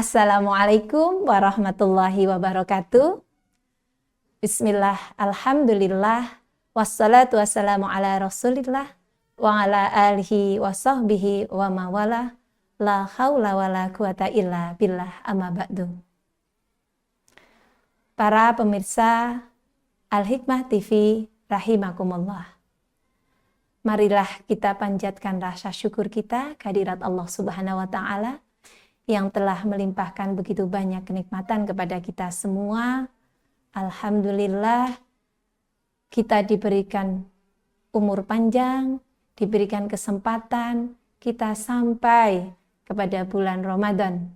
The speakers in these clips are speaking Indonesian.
Assalamualaikum warahmatullahi wabarakatuh. Bismillah, alhamdulillah, wassalatu wassalamu ala rasulillah, wa ala alihi wa sahbihi wa mawala, la hawla wa la quwata illa billah, amma ba'du. Para pemirsa Al-Hikmah TV rahimakumullah. Marilah kita panjatkan rasa syukur kita kehadirat Allah Subhanahu wa Ta'ala yang telah melimpahkan begitu banyak kenikmatan kepada kita semua. Alhamdulillah, kita diberikan umur panjang, diberikan kesempatan, kita sampai kepada bulan Ramadan,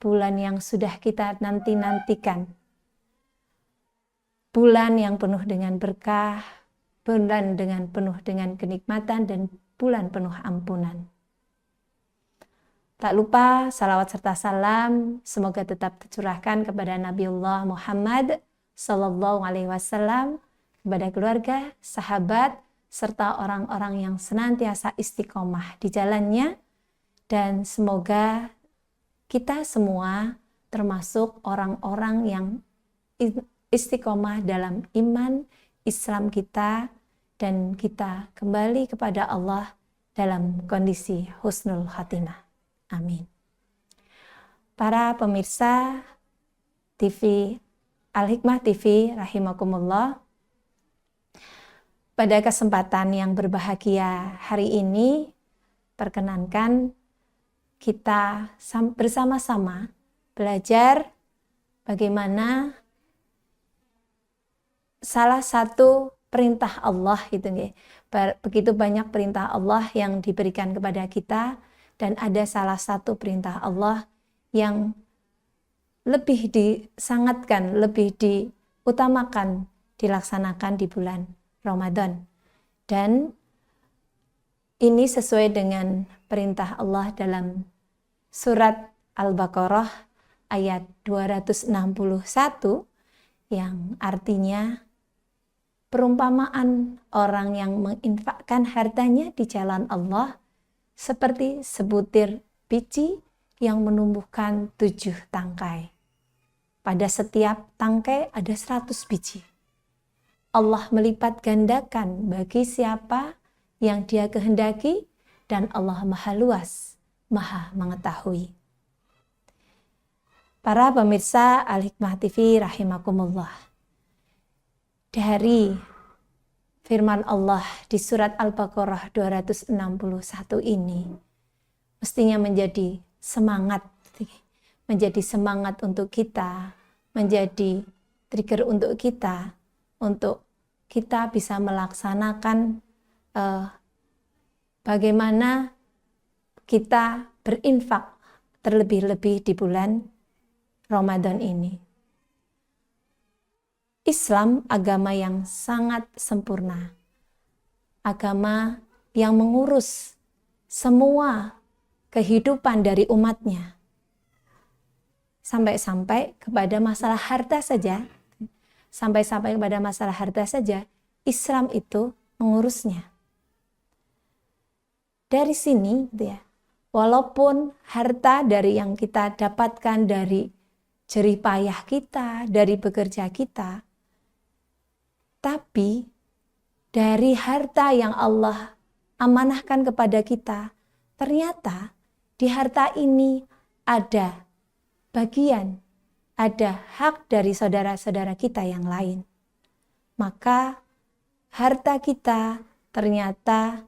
bulan yang sudah kita nanti-nantikan. Bulan yang penuh dengan berkah, bulan penuh dengan kenikmatan, dan bulan penuh ampunan. Tak lupa salawat serta salam semoga tetap tercurahkan kepada Nabiullah Muhammad Sallallahu Alaihi Wasallam, kepada keluarga, sahabat, serta orang-orang yang senantiasa istiqomah di jalannya, dan semoga kita semua termasuk orang-orang yang istiqomah dalam iman Islam kita, dan kita kembali kepada Allah dalam kondisi husnul khatimah. Amin. Para pemirsa TV Al-Hikmah TV rahimakumullah, pada kesempatan yang berbahagia hari ini, perkenankan kita bersama-sama belajar bagaimana salah satu perintah Allah gitu nggih. Begitu banyak perintah Allah yang diberikan kepada kita, dan ada salah satu perintah Allah yang lebih disangatkan, lebih diutamakan dilaksanakan di bulan Ramadan. Dan ini sesuai dengan perintah Allah dalam surat Al-Baqarah ayat 261 yang artinya perumpamaan orang yang menginfakkan hartanya di jalan Allah seperti sebutir biji yang menumbuhkan 7 tangkai. Pada setiap tangkai ada 100 biji. Allah melipat gandakan bagi siapa yang Dia kehendaki, dan Allah Maha Luas, Maha Mengetahui. Para pemirsa Al-Hikmah TV rahimakumullah. Dari firman Allah di surat Al-Baqarah 261 ini mestinya menjadi semangat untuk kita, menjadi trigger untuk kita bisa melaksanakan bagaimana kita berinfak terlebih-lebih di bulan Ramadan ini. Islam agama yang sangat sempurna, agama yang mengurus semua kehidupan dari umatnya, sampai-sampai kepada masalah harta saja, Islam itu mengurusnya. Dari sini, ya, walaupun harta dari yang kita dapatkan dari jerih payah kita, dari bekerja kita, tapi dari harta yang Allah amanahkan kepada kita, ternyata di harta ini ada bagian, ada hak dari saudara-saudara kita yang lain. Maka harta kita ternyata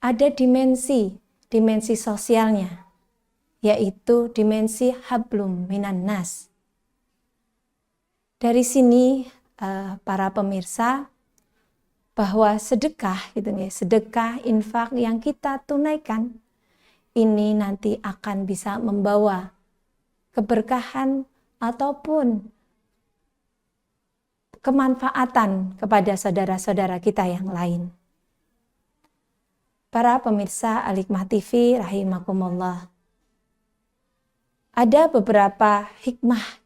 ada dimensi sosialnya, yaitu dimensi hablum minan nas. Dari sini para pemirsa, bahwa sedekah infak yang kita tunaikan ini nanti akan bisa membawa keberkahan ataupun kemanfaatan kepada saudara-saudara kita yang lain. Para pemirsa Al-Hikmah TV rahimakumullah, ada beberapa hikmah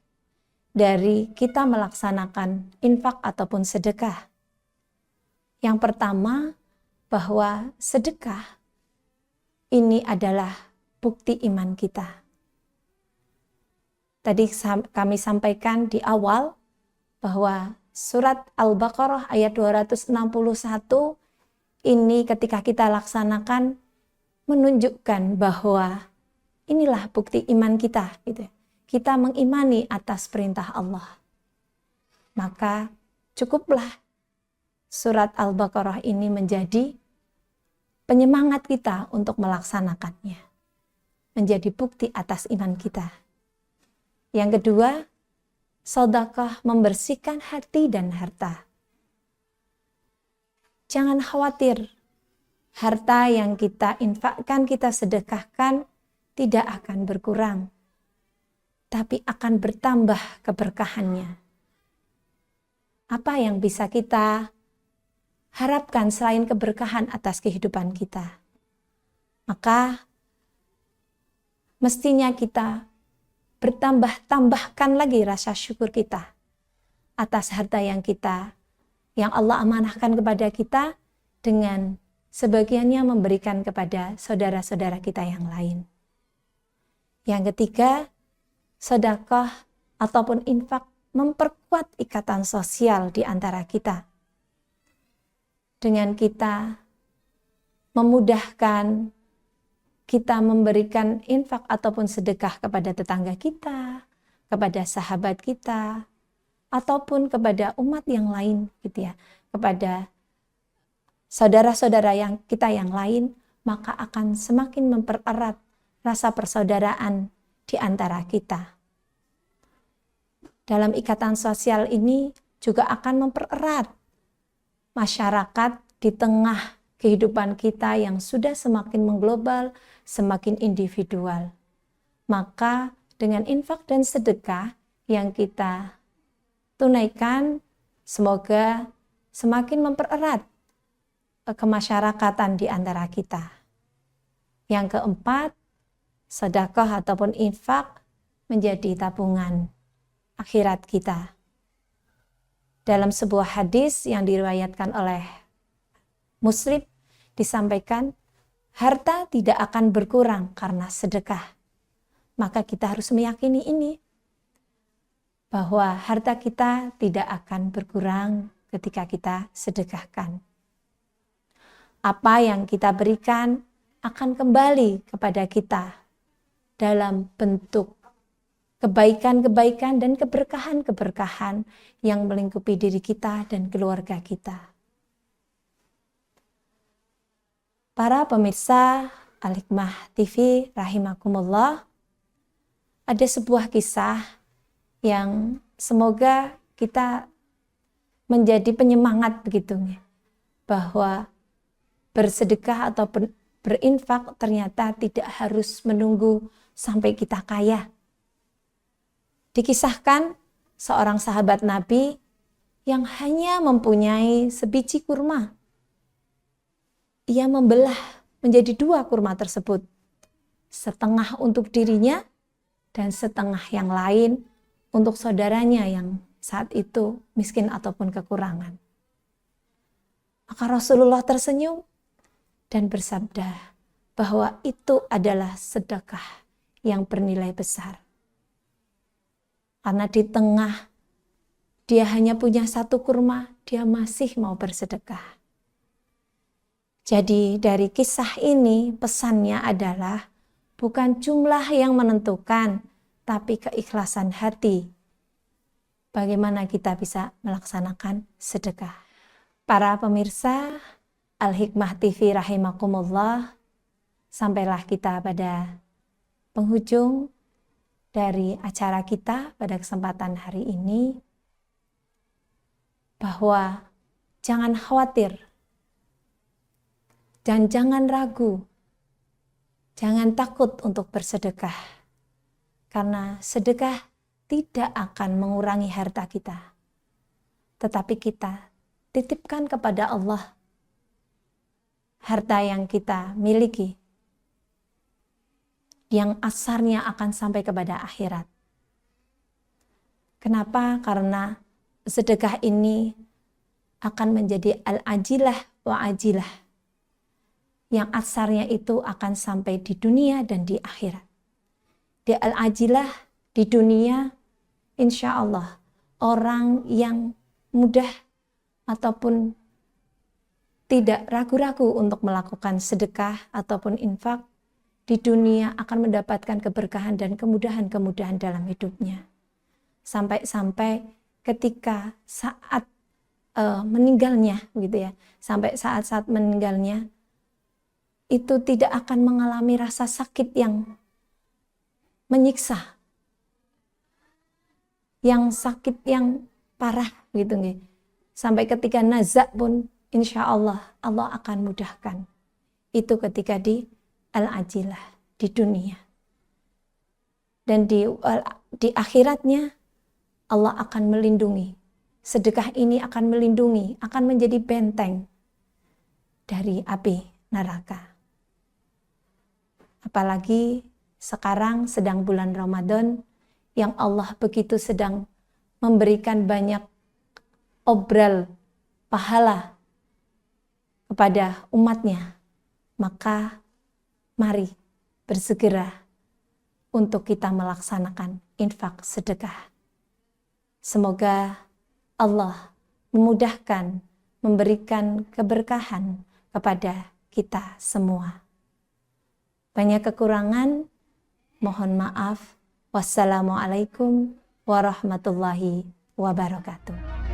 dari kita melaksanakan infak ataupun sedekah. Yang pertama, bahwa sedekah ini adalah bukti iman kita. Tadi kami sampaikan di awal bahwa surat Al-Baqarah ayat 261 ini ketika kita laksanakan menunjukkan bahwa inilah bukti iman kita, gitu. Kita mengimani atas perintah Allah. Maka cukuplah surat Al-Baqarah ini menjadi penyemangat kita untuk melaksanakannya. Menjadi bukti atas iman kita. Yang kedua, sedekah membersihkan hati dan harta. Jangan khawatir, harta yang kita infakkan, kita sedekahkan tidak akan berkurang, tapi akan bertambah keberkahannya. Apa yang bisa kita harapkan selain keberkahan atas kehidupan kita? Maka mestinya kita bertambah-tambahkan lagi rasa syukur kita atas harta yang Allah amanahkan kepada kita, dengan sebagiannya memberikan kepada saudara-saudara kita yang lain. Yang ketiga, sedekah ataupun infak memperkuat ikatan sosial di antara kita. Dengan kita memudahkan, kita memberikan infak ataupun sedekah kepada tetangga kita, kepada sahabat kita, ataupun kepada umat yang lain, gitu ya, kepada saudara-saudara kita yang lain, maka akan semakin mempererat rasa persaudaraan di antara kita. Dalam ikatan sosial ini juga akan mempererat masyarakat di tengah kehidupan kita yang sudah semakin mengglobal, semakin individual. Maka dengan infak dan sedekah yang kita tunaikan, semoga semakin mempererat kemasyarakatan di antara kita. Yang keempat, sedekah ataupun infak menjadi tabungan akhirat kita. Dalam sebuah hadis yang diriwayatkan oleh Muslim disampaikan, harta tidak akan berkurang karena sedekah. Maka kita harus meyakini ini, bahwa harta kita tidak akan berkurang ketika kita sedekahkan. Apa yang kita berikan akan kembali kepada kita dalam bentuk kebaikan-kebaikan dan keberkahan-keberkahan yang melingkupi diri kita dan keluarga kita. Para pemirsa Al-Hikmah TV rahimakumullah, ada sebuah kisah yang semoga kita menjadi penyemangat begitu, bahwa bersedekah atau berinfak ternyata tidak harus menunggu sampai kita kaya. Dikisahkan seorang sahabat Nabi yang hanya mempunyai sebiji kurma. Ia membelah menjadi 2 kurma tersebut, setengah untuk dirinya dan setengah yang lain untuk saudaranya yang saat itu miskin ataupun kekurangan. Maka Rasulullah tersenyum dan bersabda bahwa itu adalah sedekah yang bernilai besar. Karena di tengah dia hanya punya 1 kurma, dia masih mau bersedekah. Jadi dari kisah ini pesannya adalah bukan jumlah yang menentukan, tapi keikhlasan hati. Bagaimana kita bisa melaksanakan sedekah. Para pemirsa Al-Hikmah TV rahimakumullah, sampailah kita pada penghujung dari acara kita pada kesempatan hari ini, bahwa jangan khawatir dan jangan ragu, jangan takut untuk bersedekah, karena sedekah tidak akan mengurangi harta kita, tetapi kita titipkan kepada Allah harta yang kita miliki, yang asarnya akan sampai kepada akhirat. Kenapa? Karena sedekah ini akan menjadi al-ajilah wa ajilah, yang asarnya itu akan sampai di dunia dan di akhirat. Di al-ajilah, Di dunia, insya Allah, orang yang mudah ataupun tidak ragu-ragu untuk melakukan sedekah ataupun infak, di dunia akan mendapatkan keberkahan dan kemudahan-kemudahan dalam hidupnya. Sampai-sampai ketika saat meninggalnya, gitu ya, sampai saat-saat meninggalnya, itu tidak akan mengalami rasa sakit yang menyiksa, yang sakit yang parah, gitu nih. Sampai ketika nazak pun, insya Allah, Allah akan mudahkan. Itu ketika di al-ajilah, di dunia. Dan di akhiratnya, Allah akan melindungi. Sedekah ini akan melindungi, akan menjadi benteng dari api neraka. Apalagi sekarang sedang bulan Ramadan, yang Allah begitu sedang memberikan banyak obral pahala kepada umatnya. Maka mari bersegera untuk kita melaksanakan infak sedekah. Semoga Allah memudahkan, memberikan keberkahan kepada kita semua. Banyak kekurangan, mohon maaf. Wassalamualaikum warahmatullahi wabarakatuh.